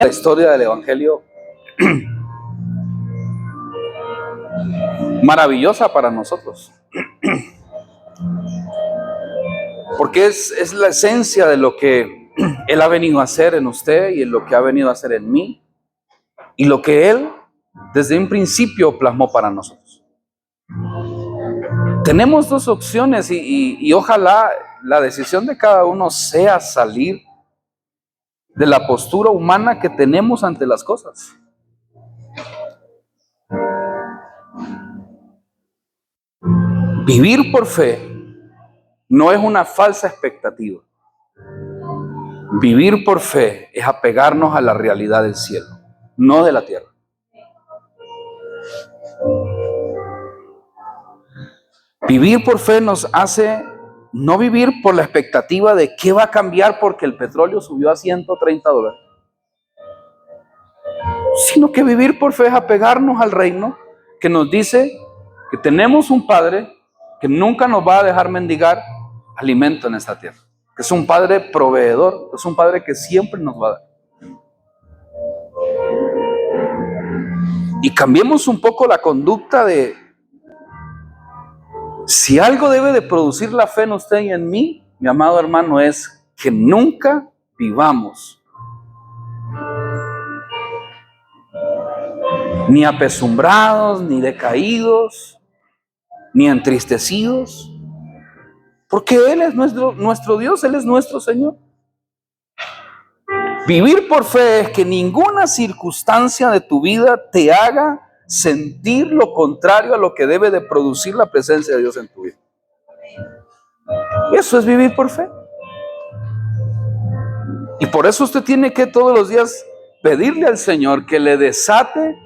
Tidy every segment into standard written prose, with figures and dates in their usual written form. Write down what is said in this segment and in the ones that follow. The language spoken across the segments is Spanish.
La historia del Evangelio maravillosa para nosotros, porque es la esencia de lo que Él ha venido a hacer en usted y en lo que ha venido a hacer en mí y lo que Él desde un principio plasmó para nosotros. Tenemos dos opciones y ojalá la decisión de cada uno sea salir de la postura humana que tenemos ante las cosas. Vivir por fe no es una falsa expectativa. Vivir por fe es apegarnos a la realidad del cielo, no de la tierra. Vivir por fe nos hace no vivir por la expectativa de qué va a cambiar porque el petróleo subió a $130, sino que vivir por fe es apegarnos al reino que nos dice que tenemos un Padre que nunca nos va a dejar mendigar alimento en esta tierra, que es un Padre proveedor, es un Padre que siempre nos va a dar. Y cambiemos un poco la conducta de, si algo debe de producir la fe en usted y en mí, mi amado hermano, es que nunca vivamos ni apesumbrados, ni decaídos, ni entristecidos, porque Él es nuestro Dios, Él es nuestro Señor. Vivir por fe es que ninguna circunstancia de tu vida te haga sentir lo contrario a lo que debe de producir la presencia de Dios en tu vida. Eso es vivir por fe. Y por eso usted tiene que todos los días pedirle al Señor que le desate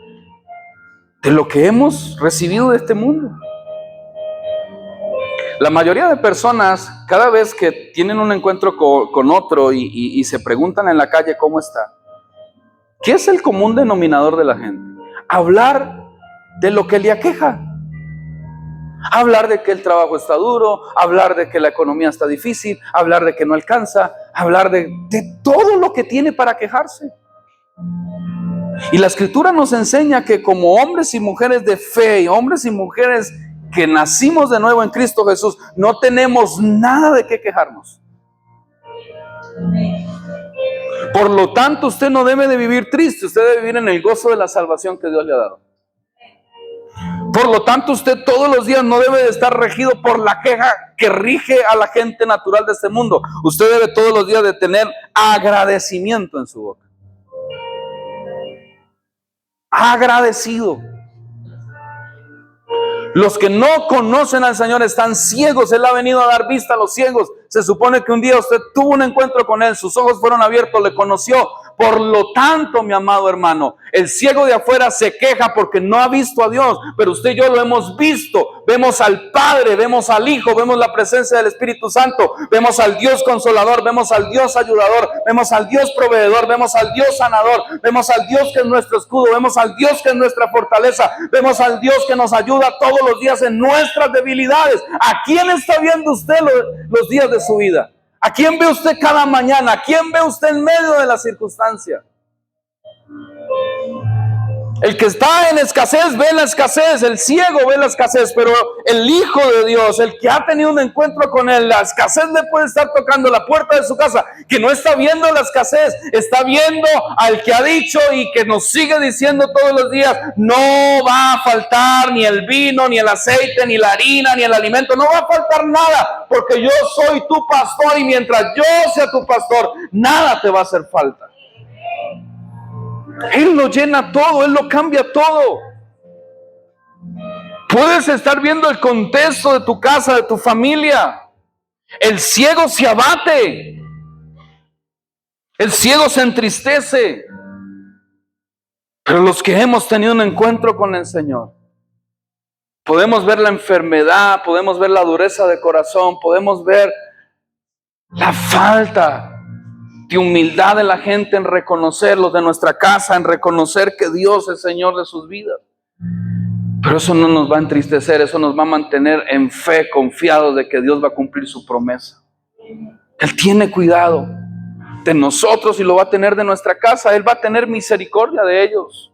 de lo que hemos recibido de este mundo. La mayoría de personas, cada vez que tienen un encuentro con otro y se preguntan en la calle cómo está, ¿qué es el común denominador de la gente? Hablar de lo que le aqueja. Hablar de que el trabajo está duro, hablar de que la economía está difícil, hablar de que no alcanza, hablar de todo lo que tiene para quejarse. Y la Escritura nos enseña que como hombres y mujeres de fe, hombres y mujeres que nacimos de nuevo en Cristo Jesús, no tenemos nada de qué quejarnos. Por lo tanto, usted no debe de vivir triste, usted debe vivir en el gozo de la salvación que Dios le ha dado. Por lo tanto, usted todos los días no debe de estar regido por la queja que rige a la gente natural de este mundo. Usted debe todos los días de tener agradecimiento en su boca. Agradecido. Los que no conocen al Señor están ciegos. Él ha venido a dar vista a los ciegos. Se supone que un día usted tuvo un encuentro con Él, sus ojos fueron abiertos, le conoció. Por lo tanto, mi amado hermano, el ciego de afuera se queja porque no ha visto a Dios, pero usted y yo lo hemos visto. Vemos al Padre, vemos al Hijo, vemos la presencia del Espíritu Santo, vemos al Dios consolador, vemos al Dios ayudador, vemos al Dios proveedor, vemos al Dios sanador, vemos al Dios que es nuestro escudo, vemos al Dios que es nuestra fortaleza, vemos al Dios que nos ayuda todos los días en nuestras debilidades. ¿A quién está viendo usted los días de su vida? ¿A quién ve usted cada mañana? ¿A quién ve usted en medio de la circunstancia? El que está en escasez ve la escasez, el ciego ve la escasez, pero el Hijo de Dios, el que ha tenido un encuentro con Él, la escasez le puede estar tocando la puerta de su casa, que no está viendo la escasez, está viendo al que ha dicho y que nos sigue diciendo todos los días, no va a faltar ni el vino, ni el aceite, ni la harina, ni el alimento, no va a faltar nada, porque yo soy tu pastor y mientras yo sea tu pastor, nada te va a hacer falta. Él lo llena todo, Él lo cambia todo. Puedes estar viendo el contexto de tu casa, de tu familia. El ciego se abate. El ciego se entristece. Pero los que hemos tenido un encuentro con el Señor, podemos ver la enfermedad, podemos ver la dureza de corazón, podemos ver la falta de humildad de la gente en reconocer, los de nuestra casa, en reconocer que Dios es Señor de sus vidas. Pero eso no nos va a entristecer, eso nos va a mantener en fe, confiados de que Dios va a cumplir su promesa. Él tiene cuidado. de nosotros y lo va a tener de nuestra casa. Él va a tener misericordia de ellos.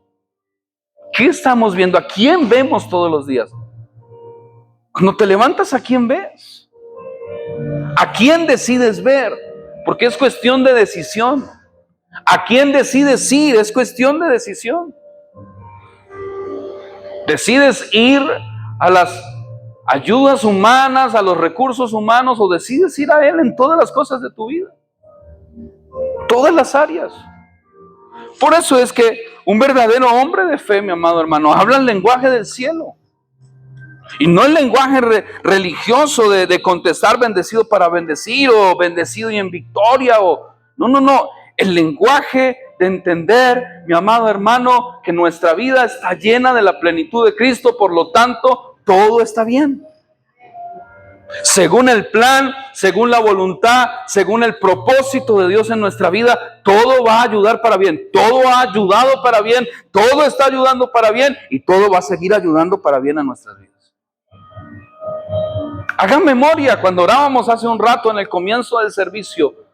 ¿Qué estamos viendo? ¿A quién vemos todos los días? Cuando te levantas, ¿a quién ves? ¿A quién decides ver? Porque es cuestión de decisión. ¿A quién decides ir? Es cuestión de decisión. ¿Decides ir a las ayudas humanas, a los recursos humanos, o decides ir a Él en todas las cosas de tu vida? Todas las áreas. Por eso es que un verdadero hombre de fe, mi amado hermano, habla el lenguaje del cielo. Y no el lenguaje religioso de contestar bendecido para bendecir, o bendecido y en victoria, o no. El lenguaje de entender, mi amado hermano, que nuestra vida está llena de la plenitud de Cristo, por lo tanto, todo está bien. Según el plan, según la voluntad, según el propósito de Dios en nuestra vida, todo va a ayudar para bien. Todo ha ayudado para bien, todo está ayudando para bien, y todo va a seguir ayudando para bien a nuestras vidas. Hagan memoria, cuando orábamos hace un rato en el comienzo del servicio,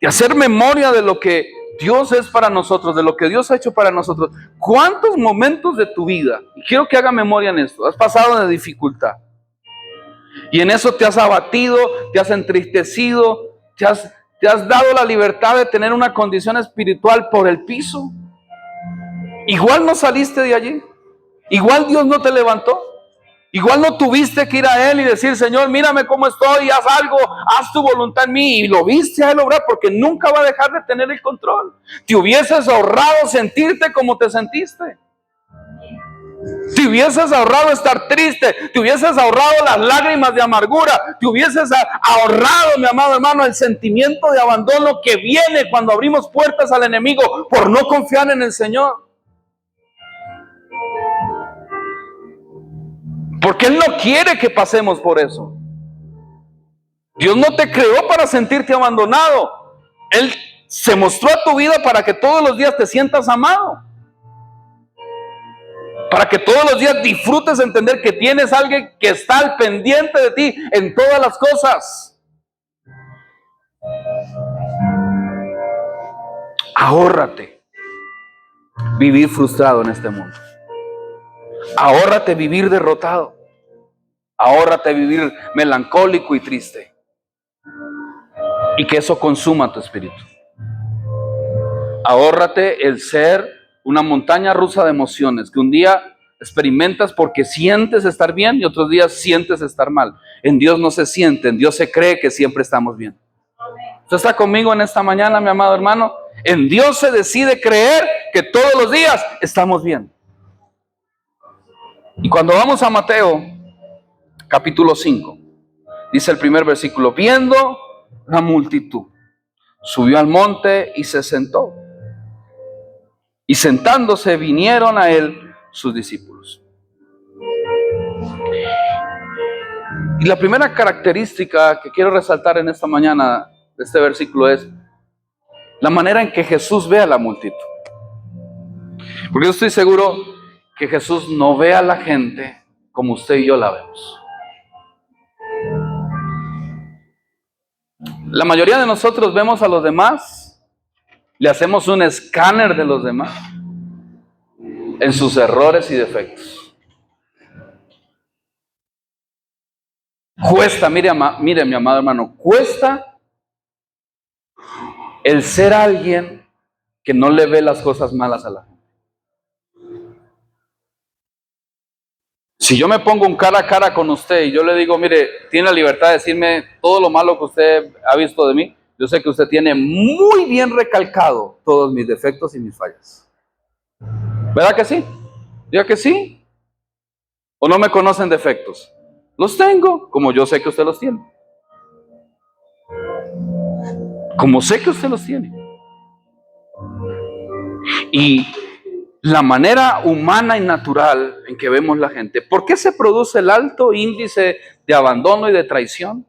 de hacer memoria de lo que Dios es para nosotros, de lo que Dios ha hecho para nosotros. ¿Cuántos momentos de tu vida, y quiero que haga memoria en esto, has pasado de dificultad? Y en eso te has abatido, te has entristecido, te has dado la libertad de tener una condición espiritual por el piso. Igual no saliste de allí. Igual Dios no te levantó. Igual no tuviste que ir a Él y decir: Señor, mírame cómo estoy, haz algo, haz tu voluntad en mí. Y lo viste a Él obrar, porque nunca va a dejar de tener el control. Te hubieses ahorrado sentirte como te sentiste. Te hubieses ahorrado estar triste, te hubieses ahorrado las lágrimas de amargura, te hubieses ahorrado, mi amado hermano, el sentimiento de abandono que viene cuando abrimos puertas al enemigo por no confiar en el Señor. Porque Él no quiere que pasemos por eso. Dios no te creó para sentirte abandonado. Él se mostró a tu vida para que todos los días te sientas amado. Para que todos los días disfrutes de entender que tienes a alguien que está al pendiente de ti en todas las cosas. Ahórrate vivir frustrado en este mundo. Ahórrate vivir derrotado. Ahórrate vivir melancólico y triste. Y que eso consuma tu espíritu. Ahórrate el ser una montaña rusa de emociones, que un día experimentas porque sientes estar bien y otros días sientes estar mal. En Dios no se siente, en Dios se cree que siempre estamos bien. ¿Usted está conmigo en esta mañana, mi amado hermano? En Dios se decide creer que todos los días estamos bien. Y cuando vamos a Mateo, capítulo 5, dice el primer versículo: viendo la multitud, subió al monte y se sentó. Y sentándose vinieron a él sus discípulos. Y la primera característica que quiero resaltar en esta mañana de este versículo es la manera en que Jesús ve a la multitud. Porque yo estoy seguro que Jesús no ve a la gente como usted y yo la vemos. La mayoría de nosotros vemos a los demás, le hacemos un escáner de los demás en sus errores y defectos. Cuesta, mire mi amado hermano, cuesta el ser alguien que no le ve las cosas malas a la gente. Si yo me pongo un cara a cara con usted y yo le digo: mire, tiene la libertad de decirme todo lo malo que usted ha visto de mí, yo sé que usted tiene muy bien recalcado todos mis defectos y mis fallas. ¿Verdad que sí? Diga que sí. ¿O no me conocen defectos? Los tengo, como yo sé que usted los tiene. Como sé que usted los tiene. Y la manera humana y natural en que vemos la gente, ¿por qué se produce el alto índice de abandono y de traición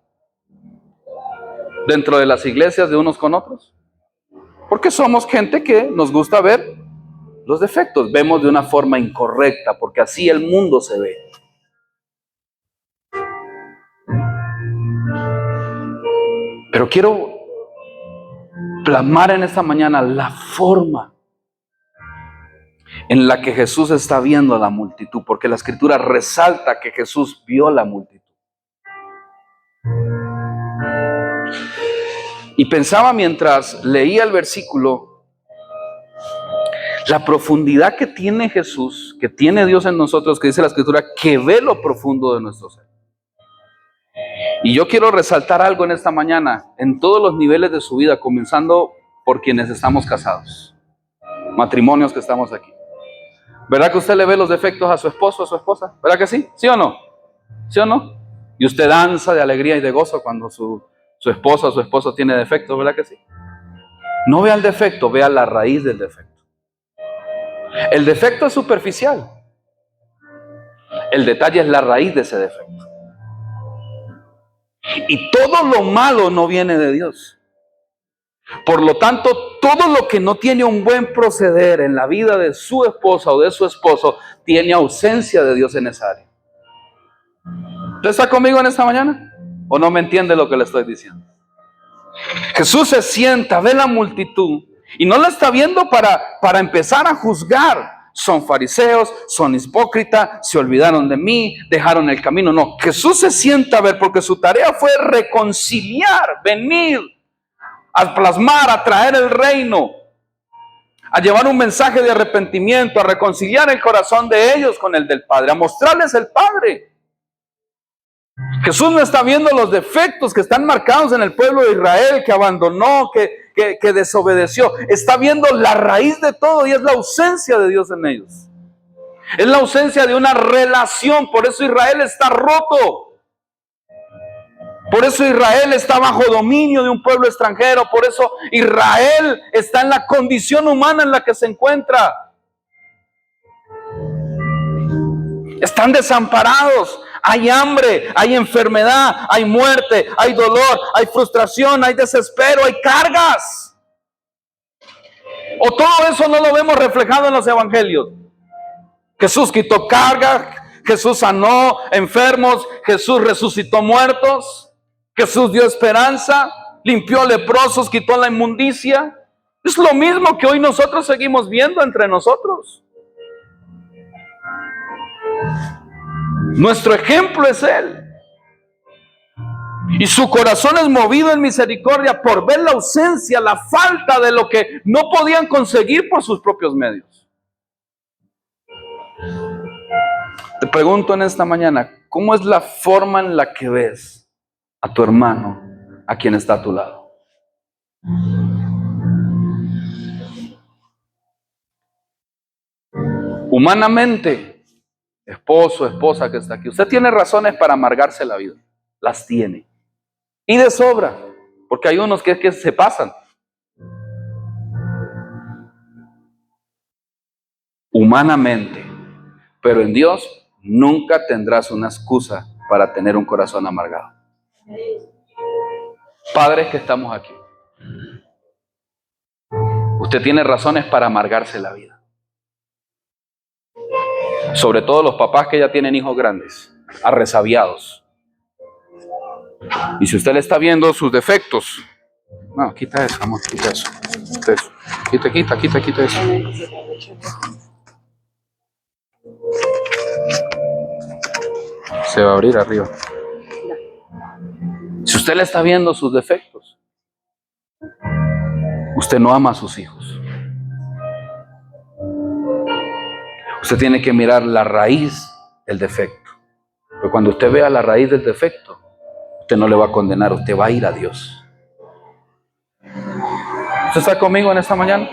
dentro de las iglesias de unos con otros? Porque somos gente que nos gusta ver los defectos, vemos de una forma incorrecta, porque así el mundo se ve. Pero quiero plasmar en esta mañana la forma en la que Jesús está viendo a la multitud, porque la Escritura resalta que Jesús vio a la multitud. Y pensaba mientras leía el versículo, la profundidad que tiene Jesús, que tiene Dios en nosotros, que dice la Escritura, que ve lo profundo de nuestro ser. Y yo quiero resaltar algo en esta mañana, en todos los niveles de su vida, comenzando por quienes estamos casados, matrimonios que estamos aquí. ¿Verdad que usted le ve los defectos a su esposo, a su esposa? ¿Verdad que sí? ¿Sí o no? ¿Sí o no? Y usted danza de alegría y de gozo cuando su esposa o su esposo tiene defectos, ¿verdad que sí? No vea el defecto, vea la raíz del defecto. El defecto es superficial. El detalle es la raíz de ese defecto. Y todo lo malo no viene de Dios. Por lo tanto, todo lo que no tiene un buen proceder en la vida de su esposa o de su esposo, tiene ausencia de Dios en esa área. ¿Usted está conmigo en esta mañana? ¿O no me entiende lo que le estoy diciendo? Jesús se sienta, ve la multitud y no la está viendo para empezar a juzgar. Son fariseos, son hipócritas, se olvidaron de mí, dejaron el camino. No, Jesús se sienta a ver porque su tarea fue reconciliar, venir a plasmar, a traer el reino, a llevar un mensaje de arrepentimiento, a reconciliar el corazón de ellos con el del Padre, a mostrarles el Padre. Jesús no está viendo los defectos que están marcados en el pueblo de Israel, que abandonó, que desobedeció. Está viendo la raíz de todo y es la ausencia de Dios en ellos. Es la ausencia de una relación. Por eso Israel está roto. Por eso Israel está bajo dominio de un pueblo extranjero. Por eso Israel está en la condición humana en la que se encuentra. Están desamparados. Hay hambre, hay enfermedad, hay muerte, hay dolor, hay frustración, hay desespero, hay cargas. O todo eso no lo vemos reflejado en los evangelios. Jesús quitó cargas, Jesús sanó enfermos, Jesús resucitó muertos, Jesús dio esperanza, limpió leprosos, quitó la inmundicia. Es lo mismo que hoy nosotros seguimos viendo entre nosotros. Nuestro ejemplo es Él. Y su corazón es movido en misericordia por ver la ausencia, la falta de lo que no podían conseguir por sus propios medios. Te pregunto en esta mañana, ¿cómo es la forma en la que ves a tu hermano, a quien está a tu lado? Humanamente, esposo, esposa que está aquí, usted tiene razones para amargarse la vida. Las tiene. Y de sobra, porque hay unos que se pasan. Humanamente. Pero en Dios nunca tendrás una excusa para tener un corazón amargado. Padres que estamos aquí, usted tiene razones para amargarse la vida. Sobre todo los papás que ya tienen hijos grandes, arresabiados. Y si usted le está viendo sus defectos, no, quita eso, amor, quita eso. Quita eso. Quita eso. Se va a abrir arriba. Si usted le está viendo sus defectos, usted no ama a sus hijos. Usted tiene que mirar la raíz del defecto. Pero cuando usted vea la raíz del defecto, usted no le va a condenar, usted va a ir a Dios. ¿Usted está conmigo en esta mañana?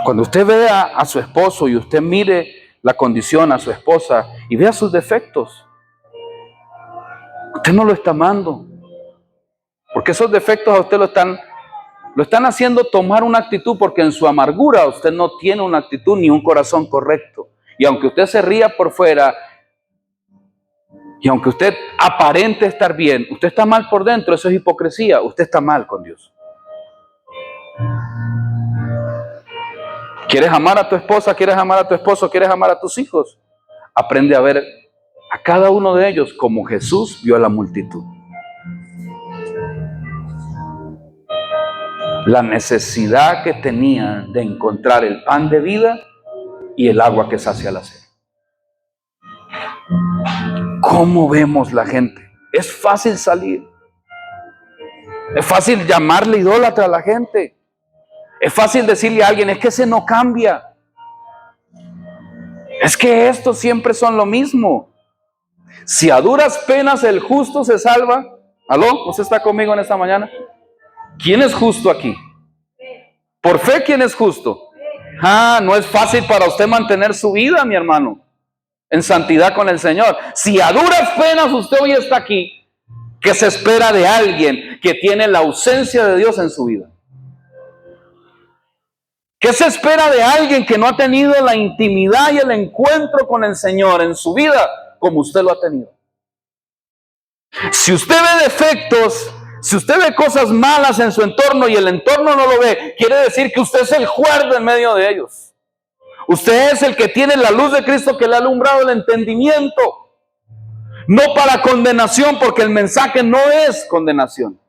Cuando usted vea a su esposo y usted mire la condición a su esposa y vea sus defectos, usted no lo está amando. Porque esos defectos a usted lo están haciendo tomar una actitud, porque en su amargura usted no tiene una actitud ni un corazón correcto. Y aunque usted se ría por fuera, y aunque usted aparente estar bien, usted está mal por dentro. Eso es hipocresía. Usted está mal con Dios. ¿Quieres amar a tu esposa? ¿Quieres amar a tu esposo? ¿Quieres amar a tus hijos? Aprende a ver a cada uno de ellos como Jesús vio a la multitud. la necesidad que tenían de encontrar el pan de vida y el agua que sacia la sed. ¿Cómo vemos la gente? Es fácil salir. Es fácil llamarle idólatra a la gente. Es fácil decirle a alguien, es que ese no cambia. Es que estos siempre son lo mismo. Si a duras penas el justo se salva. ¿Aló? ¿Usted está conmigo en esta mañana? ¿Quién es justo aquí? ¿Por fe quién es justo? No es fácil para usted mantener su vida, mi hermano, en santidad con el Señor. Si a duras penas usted hoy está aquí, ¿qué se espera de alguien que tiene la ausencia de Dios en su vida? ¿Qué se espera de alguien que no ha tenido la intimidad y el encuentro con el Señor en su vida como usted lo ha tenido? Si usted ve defectos, si usted ve cosas malas en su entorno y el entorno no lo ve, quiere decir que usted es el cuerdo en medio de ellos. Usted es el que tiene la luz de Cristo que le ha alumbrado el entendimiento. No para condenación, porque el mensaje no es condenación.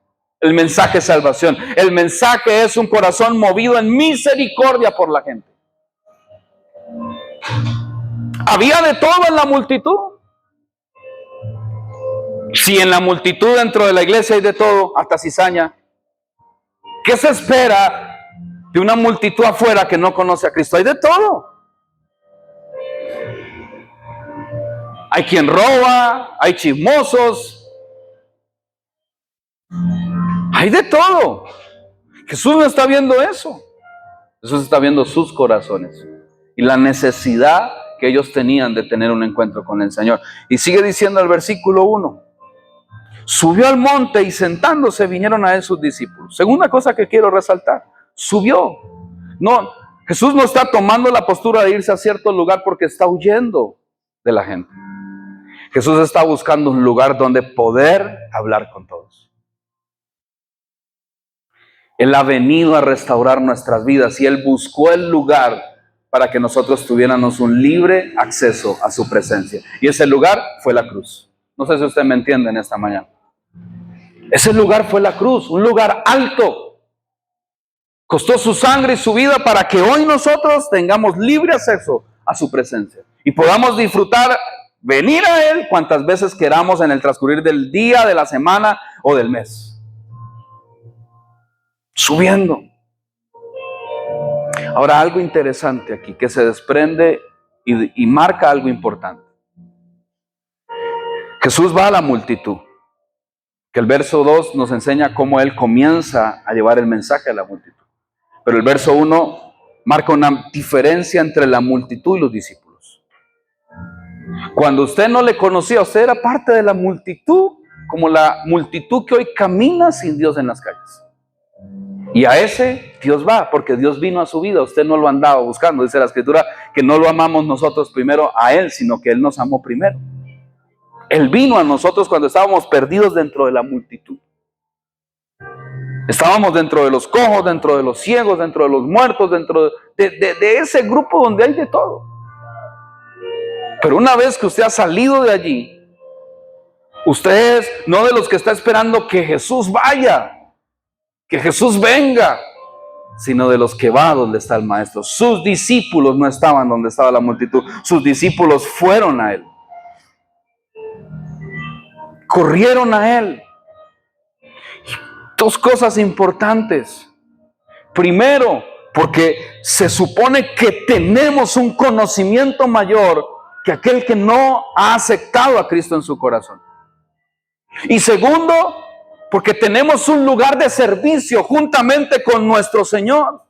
El mensaje es salvación. El mensaje es un corazón movido en misericordia por la gente. Había de todo en la multitud. Si en la multitud dentro de la iglesia hay de todo, hasta cizaña, ¿qué se espera de una multitud afuera que no conoce a Cristo? Hay de todo. Hay quien roba, hay chismosos, hay de todo. Jesús no está viendo eso. Jesús está viendo sus corazones y la necesidad que ellos tenían de tener un encuentro con el Señor. Y sigue diciendo el versículo 1. Subió al monte y sentándose vinieron a él sus discípulos. Segunda cosa que quiero resaltar, subió. No, Jesús no está tomando la postura de irse a cierto lugar porque está huyendo de la gente. Jesús está buscando un lugar donde poder hablar con todos. Él ha venido a restaurar nuestras vidas y Él buscó el lugar para que nosotros tuviéramos un libre acceso a su presencia. Y ese lugar fue la cruz. No sé si usted me entiende en esta mañana. Ese lugar fue la cruz, un lugar alto. Costó su sangre y su vida para que hoy nosotros tengamos libre acceso a su presencia y podamos disfrutar, venir a Él cuantas veces queramos en el transcurrir del día, de la semana o del mes. Subiendo. Ahora, algo interesante aquí que se desprende y marca algo importante. Jesús va a la multitud. Que el verso 2 nos enseña cómo Él comienza a llevar el mensaje a la multitud. Pero el verso 1 marca una diferencia entre la multitud y los discípulos. Cuando usted no le conocía, usted era parte de la multitud, como la multitud que hoy camina sin Dios en las calles. Y a ese Dios va, porque Dios vino a su vida, usted no lo andaba buscando. Dice la Escritura que no lo amamos nosotros primero a Él, sino que Él nos amó primero. Él vino a nosotros cuando estábamos perdidos dentro de la multitud. Estábamos dentro de los cojos, dentro de los ciegos, dentro de los muertos, dentro de ese grupo donde hay de todo. Pero una vez que usted ha salido de allí, usted es no de los que está esperando que Jesús vaya, que Jesús venga, sino de los que va donde está el Maestro. Sus discípulos no estaban donde estaba la multitud, sus discípulos fueron a Él. Corrieron a Él. Dos cosas importantes. Primero, porque se supone que tenemos un conocimiento mayor que aquel que no ha aceptado a Cristo en su corazón. Y segundo, porque tenemos un lugar de servicio juntamente con nuestro Señor.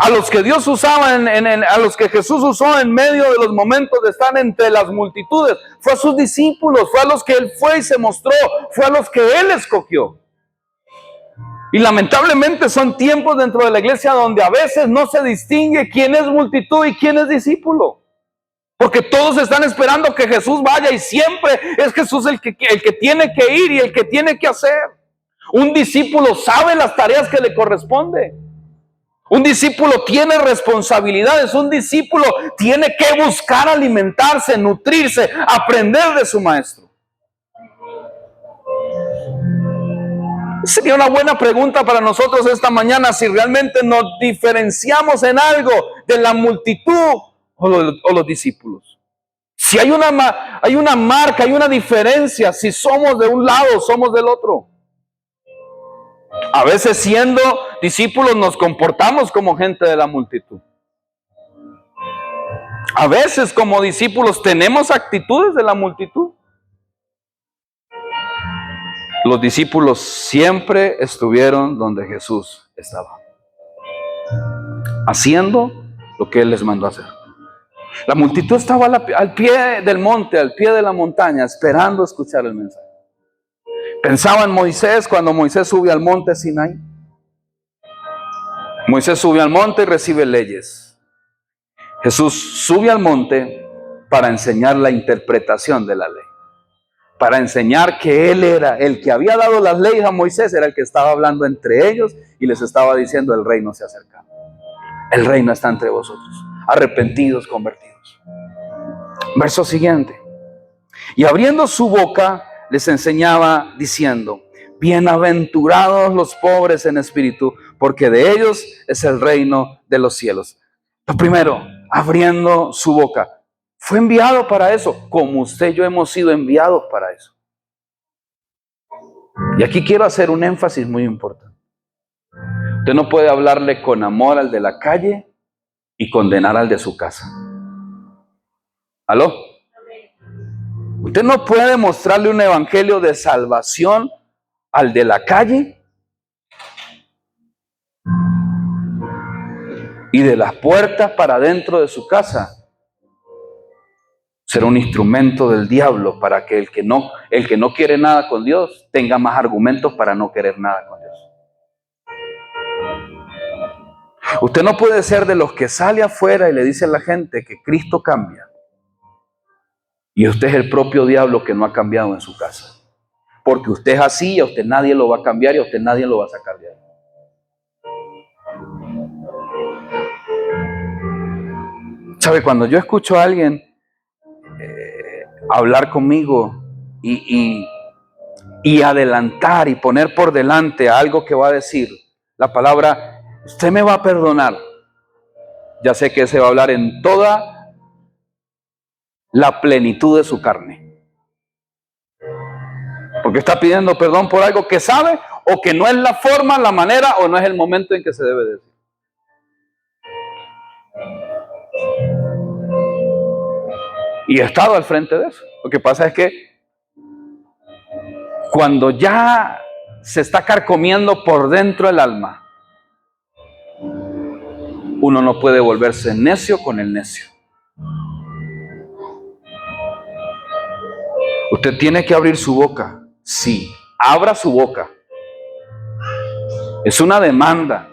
A los que Dios usaba, a los que Jesús usó en medio de los momentos de estar entre las multitudes, fue a sus discípulos, fue a los que Él fue y se mostró, fue a los que Él escogió. Y lamentablemente son tiempos dentro de la iglesia donde a veces no se distingue quién es multitud y quién es discípulo. Porque todos están esperando que Jesús vaya y siempre es Jesús el que tiene que ir y el que tiene que hacer. Un discípulo sabe las tareas que le corresponde. Un discípulo tiene responsabilidades. Un discípulo tiene que buscar alimentarse, nutrirse, aprender de su maestro. Sería una buena pregunta para nosotros esta mañana si realmente nos diferenciamos en algo de la multitud o los discípulos. Si hay una marca, hay una diferencia, si somos de un lado o somos del otro. A veces siendo discípulos nos comportamos como gente de la multitud. A veces como discípulos tenemos actitudes de la multitud. Los discípulos siempre estuvieron donde Jesús estaba, haciendo lo que Él les mandó a hacer. La multitud estaba al pie del monte, al pie de la montaña, esperando escuchar el mensaje. Pensaba en Moisés cuando Moisés sube al monte Sinaí. Moisés sube al monte y recibe leyes. Jesús sube al monte para enseñar la interpretación de la ley. Para enseñar que Él era el que había dado las leyes a Moisés, era el que estaba hablando entre ellos y les estaba diciendo: el reino se acerca. El reino está entre vosotros. Arrepentidos, convertidos. Verso siguiente. Y abriendo su boca, les enseñaba diciendo: bienaventurados los pobres en espíritu, porque de ellos es el reino de los cielos. Lo primero, abriendo su boca. Fue enviado para eso, como usted y yo hemos sido enviados para eso. Y aquí quiero hacer un énfasis muy importante. Usted no puede hablarle con amor al de la calle y condenar al de su casa. ¿Aló? Usted no puede mostrarle un evangelio de salvación al de la calle y de las puertas para dentro de su casa. Será un instrumento del diablo para que el que no quiere nada con Dios tenga más argumentos para no querer nada con Dios. Usted no puede ser de los que sale afuera y le dice a la gente que Cristo cambia, y usted es el propio diablo que no ha cambiado en su casa. Porque usted es así y a usted nadie lo va a cambiar y a usted nadie lo va a sacar de ahí. ¿Sabe? Cuando yo escucho a alguien hablar conmigo y adelantar y poner por delante algo que va a decir, la palabra, usted me va a perdonar, ya sé que se va a hablar en toda la plenitud de su carne. Porque está pidiendo perdón por algo que sabe o que no es la forma, la manera o no es el momento en que se debe decir. Y he estado al frente de eso. Lo que pasa es que cuando ya se está carcomiendo por dentro el alma, uno no puede volverse necio con el necio. Usted tiene que abrir su boca. Sí, abra su boca. Es una demanda.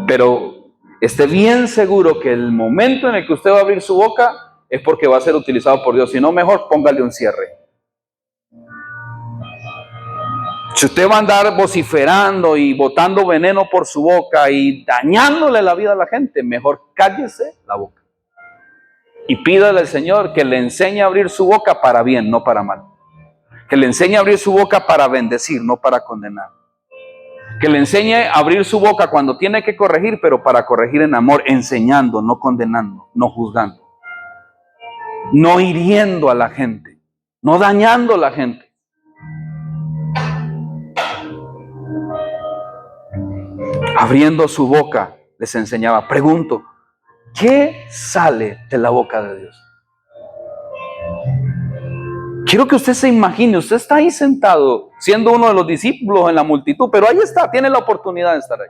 Pero esté bien seguro que el momento en el que usted va a abrir su boca es porque va a ser utilizado por Dios. Si no, mejor póngale un cierre. Si usted va a andar vociferando y botando veneno por su boca y dañándole la vida a la gente, mejor cállese la boca. Y pídale al Señor que le enseñe a abrir su boca para bien, no para mal. Que le enseñe a abrir su boca para bendecir, no para condenar. Que le enseñe a abrir su boca cuando tiene que corregir, pero para corregir en amor, enseñando, no condenando, no juzgando. No hiriendo a la gente, no dañando a la gente. Abriendo su boca, les enseñaba. Pregunto, ¿qué sale de la boca de Dios? Quiero que usted se imagine, usted está ahí sentado, siendo uno de los discípulos en la multitud, pero ahí está, tiene la oportunidad de estar ahí.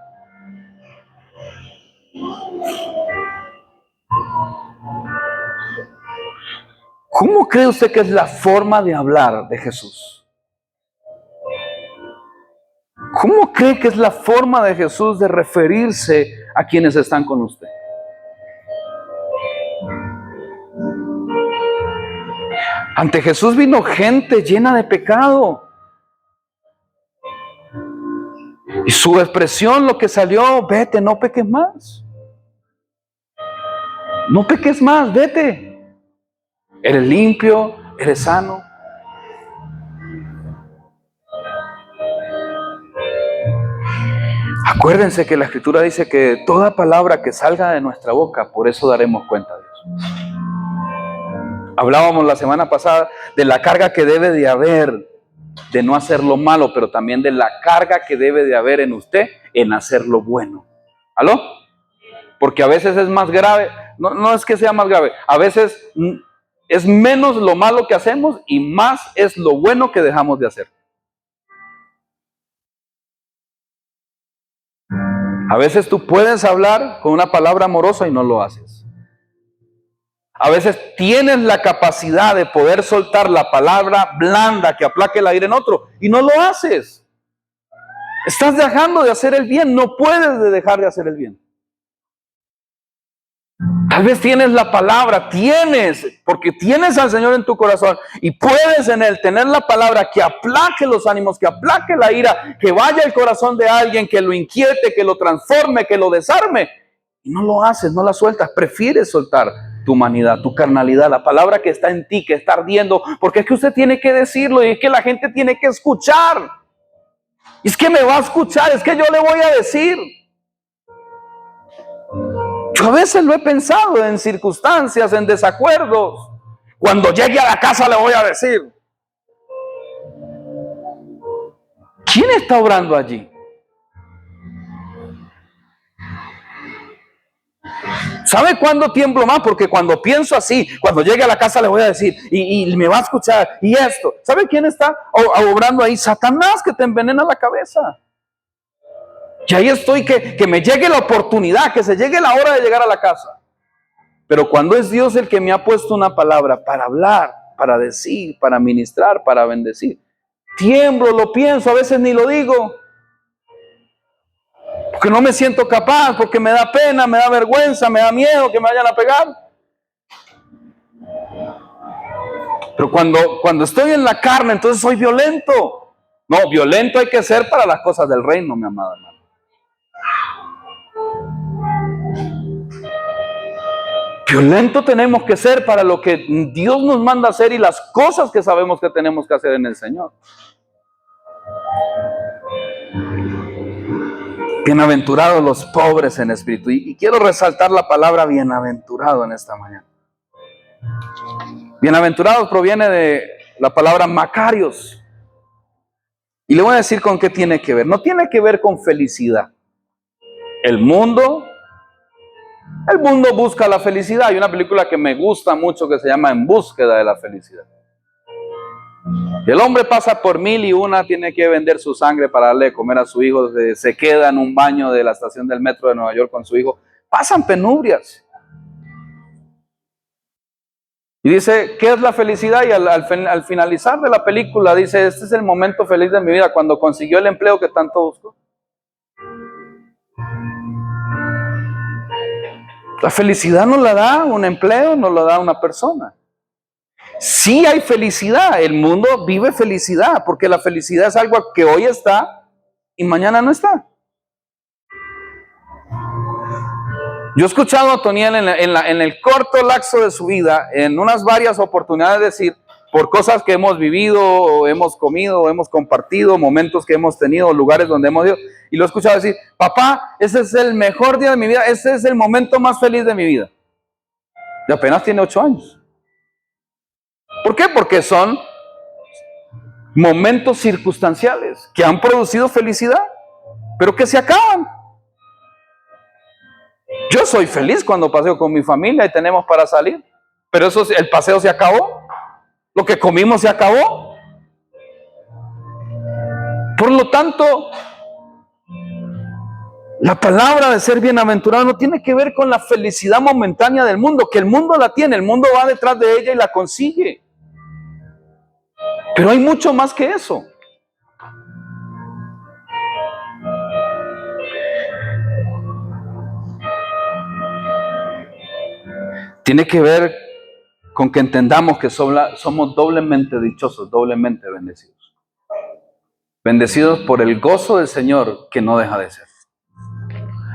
¿Cómo cree usted que es la forma de hablar de Jesús? ¿Cómo cree que es la forma de Jesús de referirse a quienes están con usted? Ante Jesús vino gente llena de pecado. Y su expresión, lo que salió, vete, no peques más. No peques más, vete. Eres limpio, eres sano. Acuérdense que la Escritura dice que toda palabra que salga de nuestra boca, por eso daremos cuenta a Dios. Hablábamos la semana pasada de la carga que debe de haber de no hacer lo malo, pero también de la carga que debe de haber en usted en hacer lo bueno. ¿Aló? Porque a veces es más grave, no es que sea más grave, a veces es menos lo malo que hacemos y más es lo bueno que dejamos de hacer. A veces tú puedes hablar con una palabra amorosa y no lo haces. A veces tienes la capacidad de poder soltar la palabra blanda que aplaque el aire en otro y no lo haces. Estás dejando de hacer el bien, no puedes dejar de hacer el bien. Tal vez tienes la palabra, porque tienes al Señor en tu corazón y puedes en Él tener la palabra que aplaque los ánimos, que aplaque la ira, que vaya al corazón de alguien, que lo inquiete, que lo transforme, que lo desarme. Y no lo haces, no la sueltas, prefieres soltar tu humanidad, tu carnalidad, la palabra que está en ti, que está ardiendo, porque es que usted tiene que decirlo y es que la gente tiene que escuchar. Y es que me va a escuchar, es que yo le voy a decir. Yo a veces lo he pensado en circunstancias, en desacuerdos. Cuando llegue a la casa le voy a decir. ¿Quién está obrando allí? ¿Sabe cuándo tiemblo más? Porque cuando pienso así, cuando llegue a la casa le voy a decir, y me va a escuchar, y esto. ¿Sabe quién está obrando ahí? Satanás, que te envenena la cabeza. Y ahí estoy, que me llegue la oportunidad, que se llegue la hora de llegar a la casa. Pero cuando es Dios el que me ha puesto una palabra para hablar, para decir, para ministrar, para bendecir, tiemblo, lo pienso, a veces ni lo digo. Porque no me siento capaz, porque me da pena, me da vergüenza, me da miedo que me vayan a pegar. Pero cuando estoy en la carne, entonces soy violento. No, violento hay que ser para las cosas del reino, mi amada hermana. Violento tenemos que ser para lo que Dios nos manda hacer y las cosas que sabemos que tenemos que hacer en el Señor. Bienaventurados los pobres en espíritu. Y quiero resaltar la palabra bienaventurado en esta mañana. Bienaventurados proviene de la palabra Macarios. Y le voy a decir con qué tiene que ver. No tiene que ver con felicidad. El mundo busca la felicidad. Hay una película que me gusta mucho que se llama En búsqueda de la felicidad. Y el hombre pasa por 1001, tiene que vender su sangre para darle de comer a su hijo, se queda en un baño de la estación del metro de Nueva York con su hijo. Pasan penurias. Y dice, ¿qué es la felicidad? Y al finalizar de la película dice, este es el momento feliz de mi vida, cuando consiguió el empleo que tanto buscó. La felicidad no la da un empleo, no la da una persona. Sí hay felicidad, el mundo vive felicidad, porque la felicidad es algo que hoy está y mañana no está. Yo he escuchado a Toniel en el corto lapso de su vida, en unas varias oportunidades decir, por cosas que hemos vivido, o hemos comido, o hemos compartido, momentos que hemos tenido, lugares donde hemos ido, y lo he escuchado decir, papá, ese es el mejor día de mi vida, ese es el momento más feliz de mi vida. Y apenas tiene 8 años. ¿Por qué? Porque son momentos circunstanciales que han producido felicidad, pero que se acaban. Yo soy feliz cuando paseo con mi familia y tenemos para salir, pero el paseo se acabó, lo que comimos se acabó. Por lo tanto, la palabra de ser bienaventurado no tiene que ver con la felicidad momentánea del mundo, que el mundo la tiene, el mundo va detrás de ella y la consigue. Pero hay mucho más que eso. Tiene que ver con que entendamos que somos doblemente dichosos, doblemente bendecidos. Bendecidos por el gozo del Señor que no deja de ser.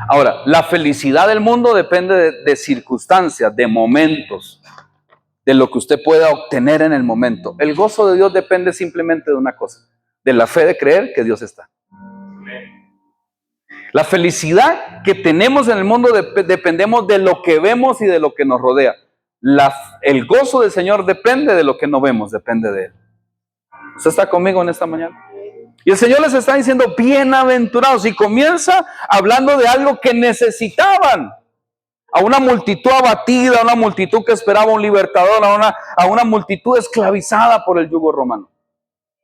Ahora, la felicidad del mundo depende de circunstancias, de momentos, de lo que usted pueda obtener en el momento. El gozo de Dios depende simplemente de una cosa, de la fe de creer que Dios está. La felicidad que tenemos en el mundo dependemos de lo que vemos y de lo que nos rodea. El gozo del Señor depende de lo que no vemos, depende de Él. ¿Usted está conmigo en esta mañana? Y el Señor les está diciendo, bienaventurados. Y comienza hablando de algo que necesitaban. A una multitud abatida, a una multitud que esperaba un libertador, a una multitud esclavizada por el yugo romano.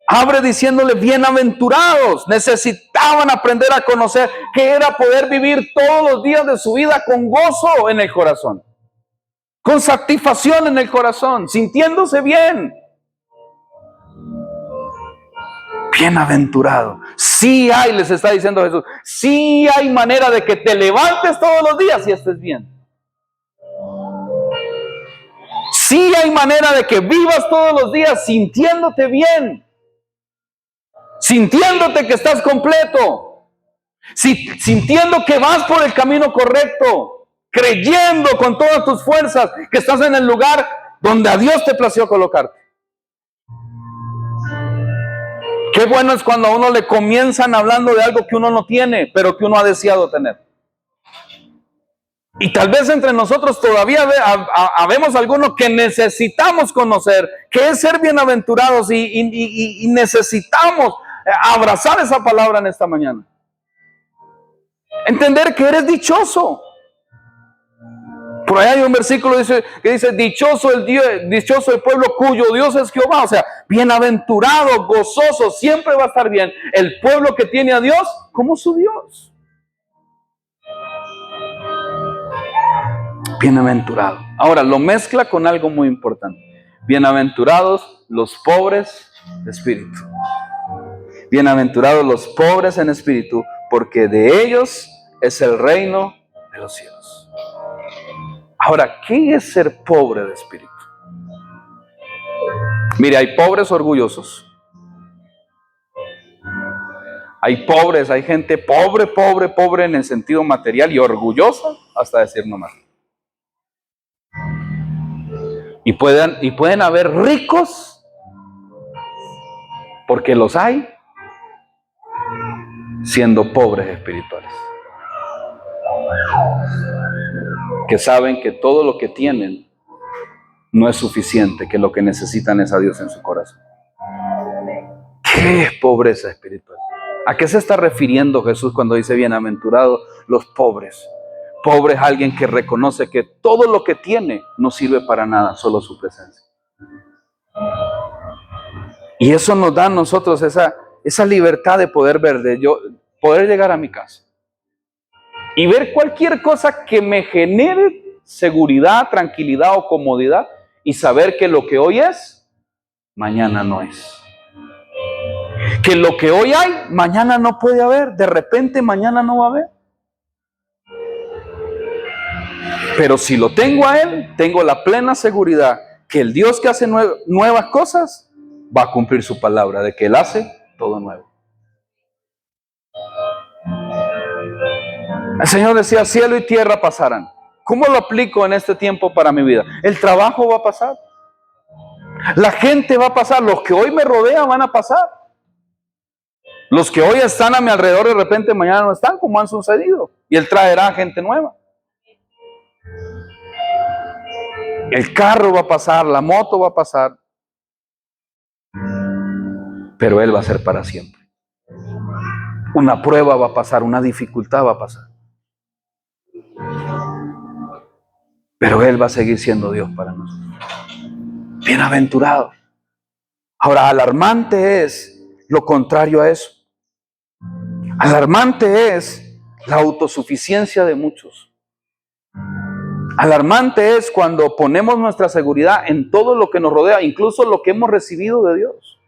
Abre diciéndole, bienaventurados. Necesitaban aprender a conocer qué era poder vivir todos los días de su vida con gozo en el corazón, con satisfacción en el corazón, sintiéndose bien. Bienaventurado. Sí hay, les está diciendo Jesús, sí hay manera de que te levantes todos los días y estés bien. Sí hay manera de que vivas todos los días sintiéndote bien, sintiéndote que estás completo, sintiendo que vas por el camino correcto, creyendo con todas tus fuerzas que estás en el lugar donde a Dios te plació colocarte. Qué bueno es cuando a uno le comienzan hablando de algo que uno no tiene, pero que uno ha deseado tener. Y tal vez entre nosotros todavía habemos algunos que necesitamos conocer qué es ser bienaventurados y necesitamos abrazar esa palabra en esta mañana. Entender que eres dichoso. Por ahí hay un versículo que dice, dichoso el pueblo cuyo Dios es Jehová. O sea, bienaventurado, gozoso, siempre va a estar bien el pueblo que tiene a Dios como su Dios. Bienaventurado. Ahora, lo mezcla con algo muy importante. Bienaventurados los pobres de espíritu. Bienaventurados los pobres en espíritu, porque de ellos es el reino de los cielos. Ahora, ¿qué es ser pobre de espíritu? Mire, hay pobres orgullosos. Hay pobres, hay gente pobre en el sentido material y orgullosa hasta decir no más. Y pueden haber ricos, porque los hay, siendo pobres espirituales. Que saben que todo lo que tienen no es suficiente, que lo que necesitan es a Dios en su corazón. ¿Qué es pobreza espiritual? ¿A qué se está refiriendo Jesús cuando dice bienaventurados los pobres? Pobre es alguien que reconoce que todo lo que tiene no sirve para nada, solo su presencia. Y eso nos da a nosotros esa libertad de poder ver, poder llegar a mi casa y ver cualquier cosa que me genere seguridad, tranquilidad o comodidad y saber que lo que hoy es, mañana no es. Que lo que hoy hay, mañana no puede haber. De repente mañana no va a haber. Pero si lo tengo a Él, tengo la plena seguridad que el Dios que hace nuevas cosas va a cumplir su palabra, de que Él hace todo nuevo. El Señor decía, cielo y tierra pasarán. ¿Cómo lo aplico en este tiempo para mi vida? El trabajo va a pasar. La gente va a pasar. Los que hoy me rodean van a pasar. Los que hoy están a mi alrededor de repente mañana no están, como han sucedido. Y Él traerá gente nueva. El carro va a pasar, la moto va a pasar. Pero Él va a ser para siempre. Una prueba va a pasar, una dificultad va a pasar. Pero Él va a seguir siendo Dios para nosotros. Bienaventurado. Ahora, alarmante es lo contrario a eso. Alarmante es la autosuficiencia de muchos. Alarmante es cuando ponemos nuestra seguridad en todo lo que nos rodea, incluso lo que hemos recibido de Dios.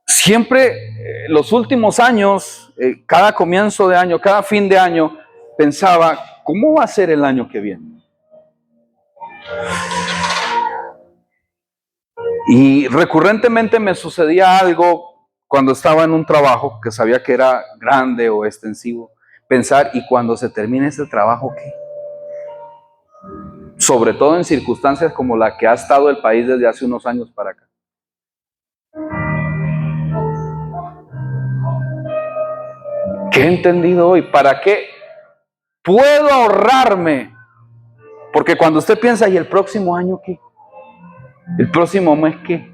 Siempre, los últimos años, cada comienzo de año, cada fin de año, pensaba, ¿cómo va a ser el año que viene? Y recurrentemente me sucedía algo cuando estaba en un trabajo que sabía que era grande o extensivo. Pensar, ¿y cuando se termine ese trabajo qué? Sobre todo en circunstancias como la que ha estado el país desde hace unos años para acá. ¿Qué he entendido hoy? ¿Para qué puedo ahorrarme? Porque cuando usted piensa, ¿y el próximo año qué? ¿El próximo mes qué?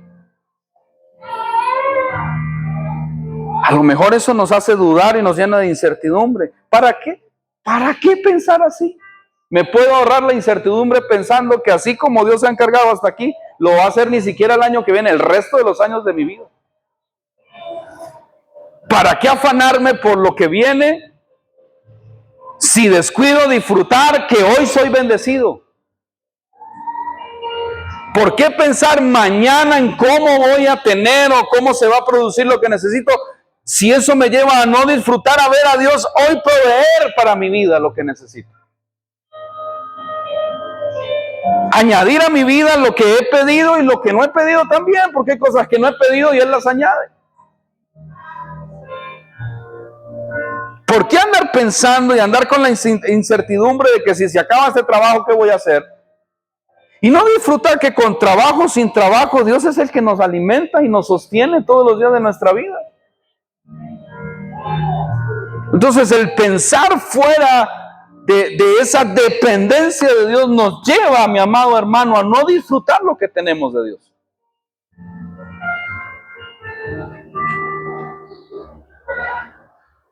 A lo mejor eso nos hace dudar y nos llena de incertidumbre. ¿Para qué? ¿Para qué pensar así? Me puedo ahorrar la incertidumbre pensando que así como Dios se ha encargado hasta aquí, lo va a hacer ni siquiera el año que viene, el resto de los años de mi vida. ¿Para qué afanarme por lo que viene si descuido disfrutar que hoy soy bendecido? ¿Por qué pensar mañana en cómo voy a tener o cómo se va a producir lo que necesito, si eso me lleva a no disfrutar, a ver a Dios hoy proveer para mi vida lo que necesito? Añadir a mi vida lo que he pedido y lo que no he pedido también, porque hay cosas que no he pedido y Él las añade. ¿Por qué andar pensando y andar con la incertidumbre de que si se acaba este trabajo, ¿qué voy a hacer? Y no disfrutar que con trabajo, sin trabajo, Dios es el que nos alimenta y nos sostiene todos los días de nuestra vida. Entonces el pensar fuera de esa dependencia de Dios nos lleva, mi amado hermano, a no disfrutar lo que tenemos de Dios.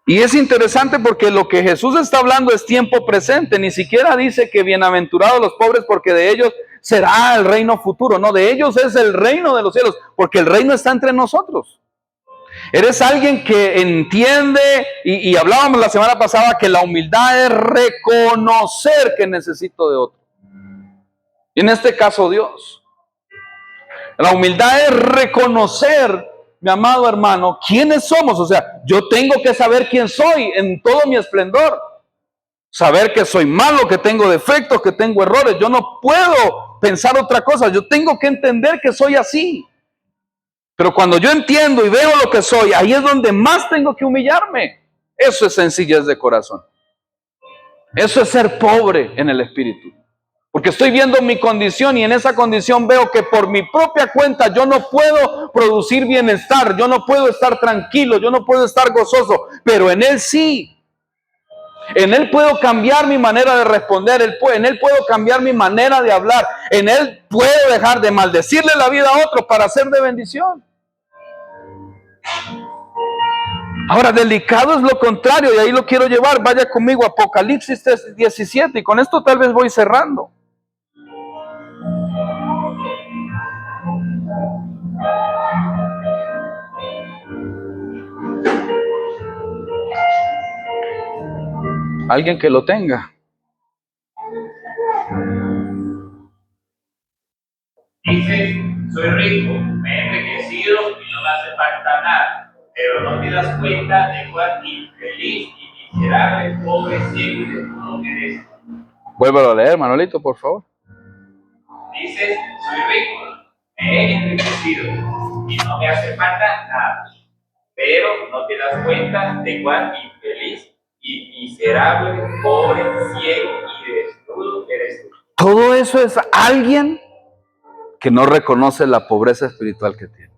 Y es interesante porque lo que Jesús está hablando es tiempo presente. Ni siquiera dice que bienaventurados los pobres porque de ellos será el reino futuro. No, de ellos es el reino de los cielos, porque el reino está entre nosotros. Eres alguien que entiende, y hablábamos la semana pasada que la humildad es reconocer que necesito de otro. Y en este caso Dios. La humildad es reconocer, mi amado hermano, quiénes somos. O sea, yo tengo que saber quién soy en todo mi esplendor. Saber que soy malo, que tengo defectos, que tengo errores. Yo no puedo pensar otra cosa. Yo tengo que entender que soy así. Pero cuando yo entiendo y veo lo que soy, ahí es donde más tengo que humillarme. Eso es sencillez de corazón. Eso es ser pobre en el espíritu. Porque estoy viendo mi condición y en esa condición veo que por mi propia cuenta yo no puedo producir bienestar, yo no puedo estar tranquilo, yo no puedo estar gozoso, pero en Él sí. En Él puedo cambiar mi manera de responder, en Él puedo cambiar mi manera de hablar, en Él puedo dejar de maldecirle la vida a otros para ser de bendición. Ahora, delicado es lo contrario, y ahí lo quiero llevar. Vaya conmigo, Apocalipsis 17, y con esto tal vez voy cerrando. Alguien que lo tenga. Dices, soy rico, me he enriquecido y no me hace falta nada, pero no te das cuenta de cuán infeliz y miserable, pobre, ciego y desnudo eres. Vuélvelo a leer, Manolito, por favor. Dices, soy rico, me he enriquecido y no me hace falta nada, pero no te das cuenta de cuán infeliz y miserable, pobre, ciego y desnudo eres tú. Todo eso es alguien que no reconoce la pobreza espiritual que tiene.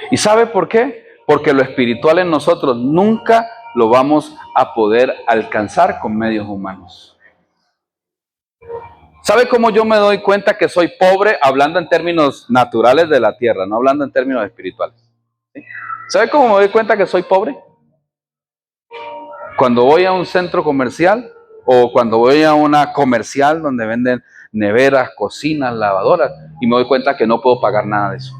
¿Y sabe por qué? Porque lo espiritual en nosotros nunca lo vamos a poder alcanzar con medios humanos. ¿Sabe cómo yo me doy cuenta que soy pobre hablando en términos naturales de la tierra, no hablando en términos espirituales? ¿Sí? ¿Sabe cómo me doy cuenta que soy pobre? Cuando voy a un centro comercial o cuando voy a una comercial donde venden neveras, cocinas, lavadoras, y me doy cuenta que no puedo pagar nada de eso.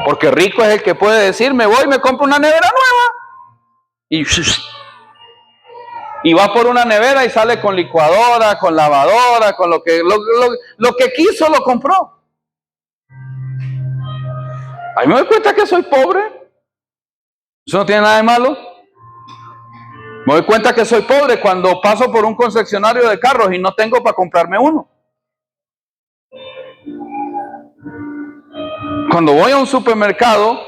Porque rico es el que puede decir, me voy y me compro una nevera nueva. Y va por una nevera y sale con licuadora, con lavadora, con lo que quiso lo compró. Ahí me doy cuenta que soy pobre. Eso no tiene nada de malo. Me doy cuenta que soy pobre cuando paso por un concesionario de carros y no tengo para comprarme uno. Cuando voy a un supermercado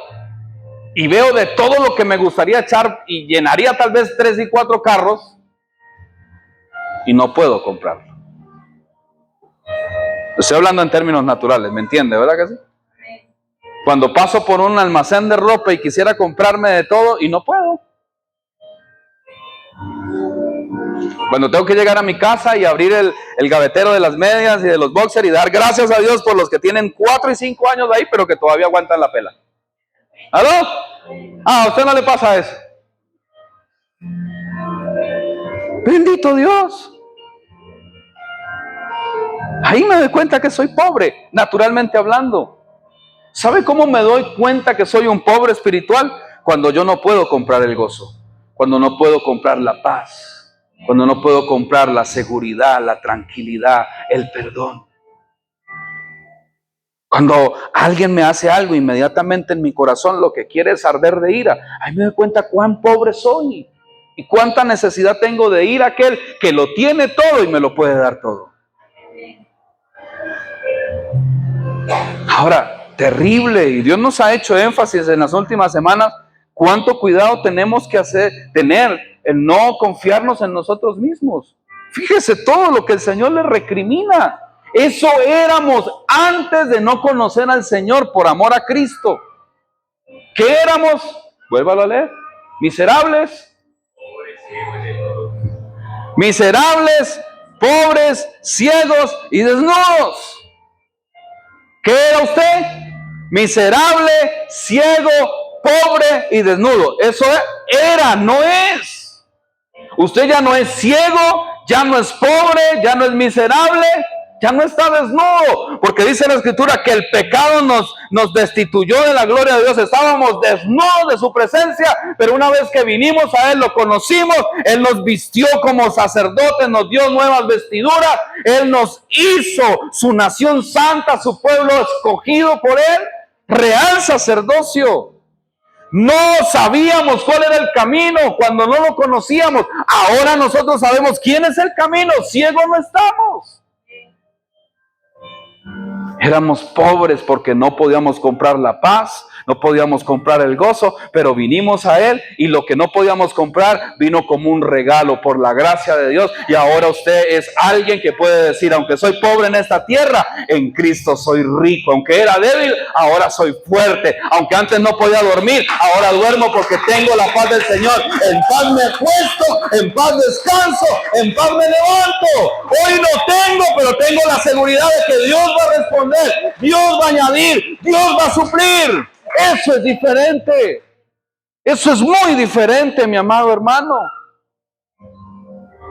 y veo de todo lo que me gustaría echar y llenaría tal vez 3 y 4 carros y no puedo comprarlo. Estoy hablando en términos naturales, ¿me entiende, verdad que sí? Cuando paso por un almacén de ropa y quisiera comprarme de todo y no puedo. Cuando tengo que llegar a mi casa y abrir el gavetero de las medias y de los boxers y dar gracias a Dios por los que tienen 4 y 5 años ahí, pero que todavía aguantan la pela. ¿Aló? ¿A usted no le pasa eso? Bendito Dios. Ahí me doy cuenta que soy pobre, naturalmente hablando. ¿Sabe cómo me doy cuenta que soy un pobre espiritual? Cuando yo no puedo comprar el gozo, cuando no puedo comprar la paz, cuando no puedo comprar la seguridad, la tranquilidad, el perdón. Cuando alguien me hace algo, inmediatamente en mi corazón lo que quiere es arder de ira. Ahí me doy cuenta cuán pobre soy y cuánta necesidad tengo de ir a aquel que lo tiene todo y me lo puede dar todo. Ahora, terrible, y Dios nos ha hecho énfasis en las últimas semanas, cuánto cuidado tenemos que tener en no confiarnos en nosotros mismos. Fíjese todo lo que el Señor le recrimina. Eso éramos antes de no conocer al Señor por amor a Cristo. ¿Qué éramos? Vuélvalo a leer. Miserables. Miserables, pobres, ciegos y desnudos. ¿Qué era usted? Miserable, ciego, pobre y desnudo. Eso era, no es. Usted ya no es ciego, ya no es pobre, ya no es miserable, ya no está desnudo. Porque dice la Escritura que el pecado nos destituyó de la gloria de Dios. Estábamos desnudos de su presencia, pero una vez que vinimos a Él, lo conocimos, Él nos vistió como sacerdotes, nos dio nuevas vestiduras, Él nos hizo su nación santa, su pueblo escogido por Él, real sacerdocio. No sabíamos cuál era el camino cuando no lo conocíamos. Ahora nosotros sabemos quién es el camino. Ciegos no estamos. Éramos pobres porque no podíamos comprar la paz, no podíamos comprar el gozo, pero vinimos a Él y lo que no podíamos comprar vino como un regalo por la gracia de Dios. Y ahora usted es alguien que puede decir, aunque soy pobre en esta tierra, en Cristo soy rico. Aunque era débil, ahora soy fuerte. Aunque antes no podía dormir, ahora duermo porque tengo la paz del Señor. En paz me acuesto, en paz descanso, en paz me levanto. Hoy no tengo, pero tengo la seguridad de que Dios va a responder. Dios va a añadir, Dios va a suplir. Eso es diferente. Eso es muy diferente, mi amado hermano.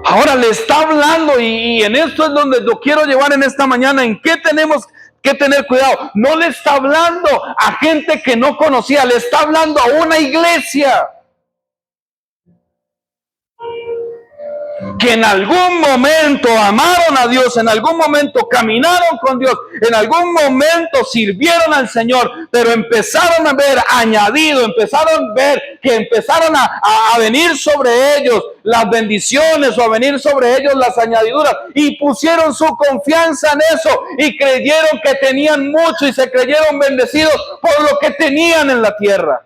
Ahora le está hablando y en esto es donde lo quiero llevar en esta mañana. ¿En qué tenemos que tener cuidado? No le está hablando a gente que no conocía, le está hablando a una iglesia que en algún momento amaron a Dios, en algún momento caminaron con Dios, en algún momento sirvieron al Señor, pero empezaron a ver añadido, empezaron a ver que empezaron a venir sobre ellos las bendiciones o a venir sobre ellos las añadiduras y pusieron su confianza en eso y creyeron que tenían mucho y se creyeron bendecidos por lo que tenían en la tierra.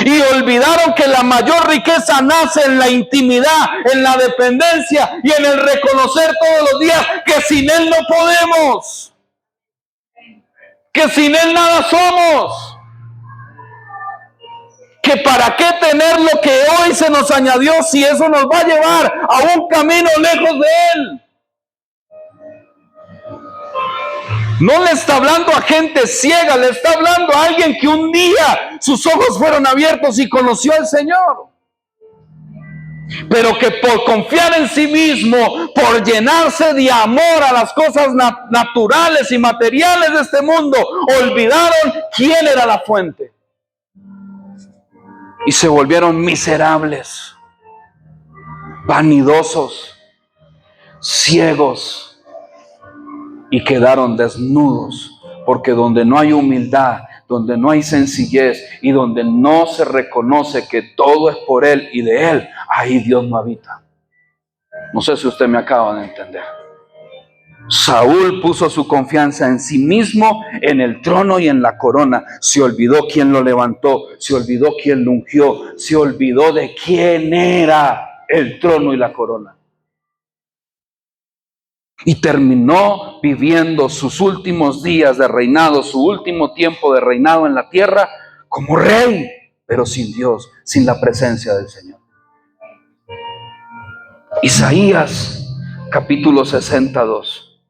Y olvidaron que la mayor riqueza nace en la intimidad, en la dependencia y en el reconocer todos los días que sin Él no podemos, que sin Él nada somos, que para qué tener lo que hoy se nos añadió si eso nos va a llevar a un camino lejos de Él. No le está hablando a gente ciega, le está hablando a alguien que un día sus ojos fueron abiertos y conoció al Señor. Pero que por confiar en sí mismo, por llenarse de amor a las cosas naturales y materiales de este mundo, olvidaron quién era la fuente. Y se volvieron miserables, vanidosos, ciegos. Y quedaron desnudos, porque donde no hay humildad, donde no hay sencillez y donde no se reconoce que todo es por Él y de Él, ahí Dios no habita. No sé si usted me acaba de entender. Saúl puso su confianza en sí mismo, en el trono y en la corona. Se olvidó quién lo levantó, se olvidó quién lo ungió, se olvidó de quién era el trono y la corona. Y terminó viviendo sus últimos días de reinado, su último tiempo de reinado en la tierra como rey, pero sin Dios, sin la presencia del Señor. Isaías capítulo 62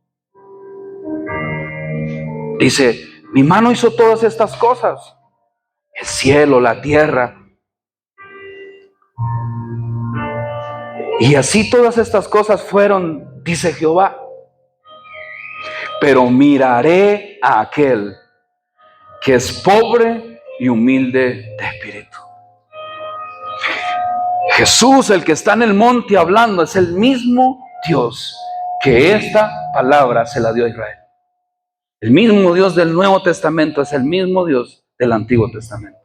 dice: mi mano hizo todas estas cosas, el cielo, la tierra. Y así todas estas cosas fueron, dice Jehová. Pero miraré a aquel que es pobre y humilde de espíritu. Jesús, el que está en el monte hablando, es el mismo Dios que esta palabra se la dio a Israel. El mismo Dios del Nuevo Testamento es el mismo Dios del Antiguo Testamento.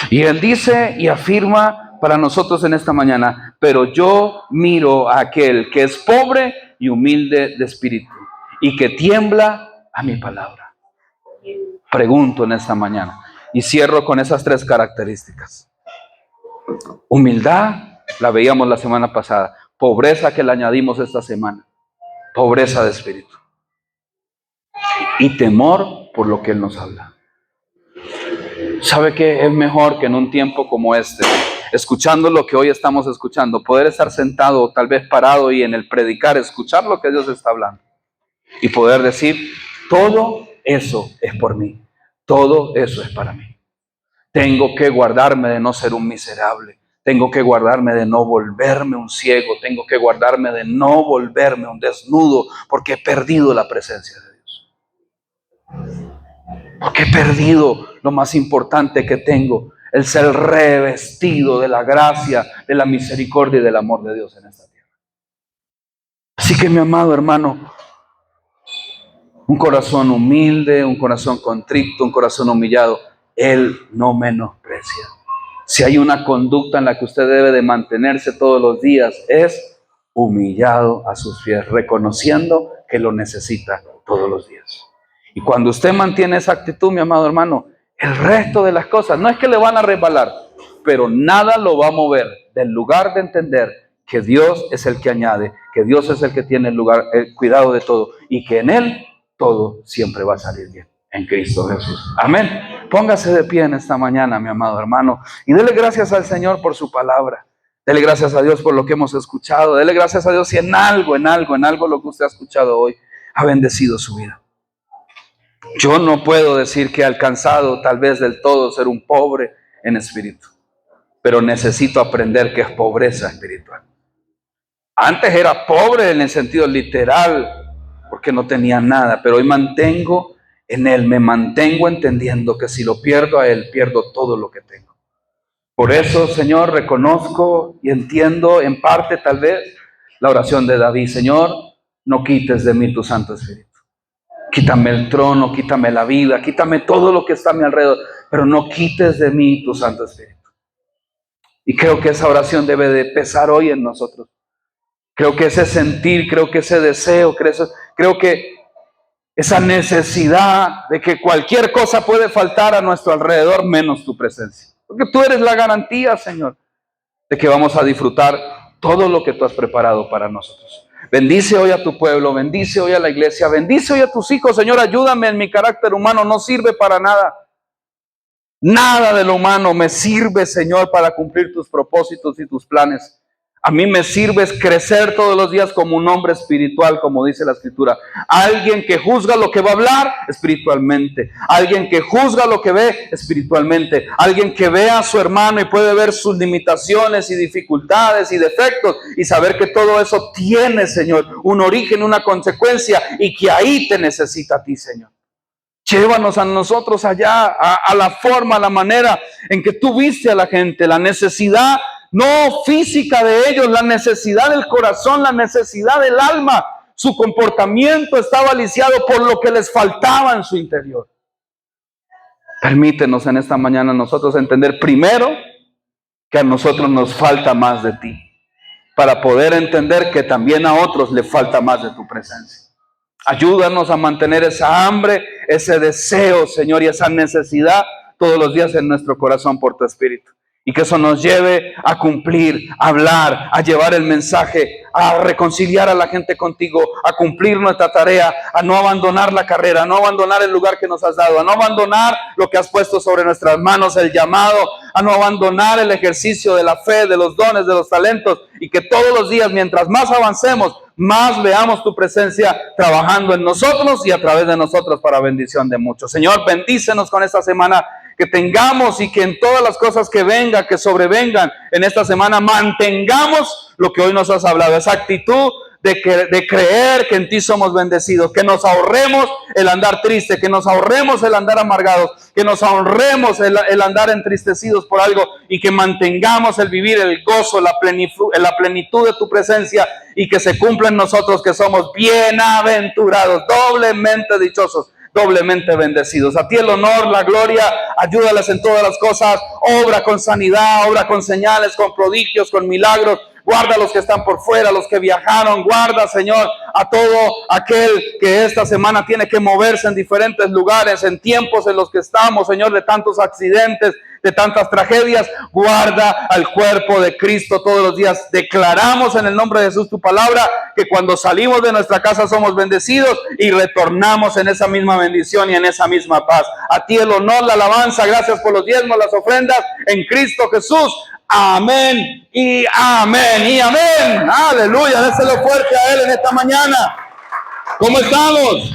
Y Él dice y afirma para nosotros en esta mañana: pero yo miro a aquel que es pobre y humilde de espíritu y que tiembla a mi palabra. Pregunto en esta mañana y cierro con esas 3 características. Humildad, la veíamos la semana pasada. Pobreza, que la añadimos esta semana. Pobreza de espíritu. Y temor por lo que Él nos habla. ¿Sabe qué? Es mejor que en un tiempo como este, escuchando lo que hoy estamos escuchando, poder estar sentado o tal vez parado y en el predicar, escuchar lo que Dios está hablando. Y poder decir: todo eso es por mí. Todo eso es para mí. Tengo que guardarme de no ser un miserable. Tengo que guardarme de no volverme un ciego. Tengo que guardarme de no volverme un desnudo, porque he perdido la presencia de Dios. Porque he perdido lo más importante que tengo, el ser revestido de la gracia, de la misericordia y del amor de Dios en esta tierra. Así que, mi amado hermano, un corazón humilde, un corazón contrito, un corazón humillado, Él no menosprecia. Si hay una conducta en la que usted debe de mantenerse todos los días, es humillado a sus pies, reconociendo que lo necesita todos los días. Y cuando usted mantiene esa actitud, mi amado hermano, el resto de las cosas no es que le van a resbalar, pero nada lo va a mover del lugar de entender que Dios es el que añade, que Dios es el que tiene el cuidado de todo, y que en Él todo siempre va a salir bien, en Cristo Jesús. Amén. Póngase de pie en esta mañana, mi amado hermano, y dele gracias al Señor por su palabra. Dele gracias a Dios por lo que hemos escuchado. Dele gracias a Dios si en algo lo que usted ha escuchado hoy ha bendecido su vida. Yo no puedo decir que he alcanzado tal vez del todo ser un pobre en espíritu, pero necesito aprender que es pobreza espiritual. Antes era pobre en el sentido literal, porque no tenía nada, pero hoy mantengo en Él, me mantengo entendiendo que si lo pierdo a Él, pierdo todo lo que tengo. Por eso, Señor, reconozco y entiendo en parte tal vez la oración de David: Señor, no quites de mí tu Santo Espíritu. Quítame el trono, quítame la vida, quítame todo lo que está a mi alrededor, pero no quites de mí tu Santo Espíritu. Y creo que esa oración debe de pesar hoy en nosotros. Creo que ese sentir, creo que ese deseo, creo que esa necesidad de que cualquier cosa puede faltar a nuestro alrededor menos tu presencia. Porque tú eres la garantía, Señor, de que vamos a disfrutar todo lo que tú has preparado para nosotros. Bendice hoy a tu pueblo, bendice hoy a la iglesia, bendice hoy a tus hijos. Señor, ayúdame en mi carácter humano, no sirve para nada. Nada de lo humano me sirve, Señor, para cumplir tus propósitos y tus planes. A mí me sirve crecer todos los días como un hombre espiritual, como dice la Escritura. Alguien que juzga lo que va a hablar espiritualmente. Alguien que juzga lo que ve espiritualmente. Alguien que ve a su hermano y puede ver sus limitaciones y dificultades y defectos y saber que todo eso tiene, Señor, un origen, una consecuencia, y que ahí te necesita a ti, Señor. Llévanos a nosotros allá, a la forma, a la manera en que tú viste a la gente, la necesidad no física de ellos, la necesidad del corazón, la necesidad del alma. Su comportamiento estaba lisiado por lo que les faltaba en su interior. Permítenos en esta mañana nosotros entender primero que a nosotros nos falta más de ti, para poder entender que también a otros le falta más de tu presencia. Ayúdanos a mantener esa hambre, ese deseo, Señor, y esa necesidad todos los días en nuestro corazón por tu Espíritu. Y que eso nos lleve a cumplir, a hablar, a llevar el mensaje, a reconciliar a la gente contigo, a cumplir nuestra tarea, a no abandonar la carrera, a no abandonar el lugar que nos has dado, a no abandonar lo que has puesto sobre nuestras manos, el llamado, a no abandonar el ejercicio de la fe, de los dones, de los talentos, y que todos los días, mientras más avancemos, más veamos tu presencia trabajando en nosotros y a través de nosotros para bendición de muchos. Señor, bendícenos con esta semana que tengamos, y que en todas las cosas que vengan, que sobrevengan en esta semana, mantengamos lo que hoy nos has hablado, esa actitud de creer que en ti somos bendecidos, que nos ahorremos el andar triste, que nos ahorremos el andar amargados, que nos ahorremos el andar entristecidos por algo, y que mantengamos el vivir el gozo, la plenitud de tu presencia, y que se cumpla en nosotros que somos bienaventurados, doblemente dichosos, doblemente bendecidos. A ti el honor, la gloria, ayúdales en todas las cosas, obra con sanidad, obra con señales, con prodigios, con milagros. Guarda a los que están por fuera, los que viajaron. Guarda, Señor, a todo aquel que esta semana tiene que moverse en diferentes lugares, en tiempos en los que estamos, Señor, de tantos accidentes, de tantas tragedias. Guarda al cuerpo de Cristo todos los días. Declaramos en el nombre de Jesús tu palabra, que cuando salimos de nuestra casa somos bendecidos y retornamos en esa misma bendición y en esa misma paz. A ti el honor, la alabanza. Gracias por los diezmos, las ofrendas en Cristo Jesús. Amén y amén y amén. Aleluya. Déselo fuerte a Él en esta mañana. ¿Cómo estamos?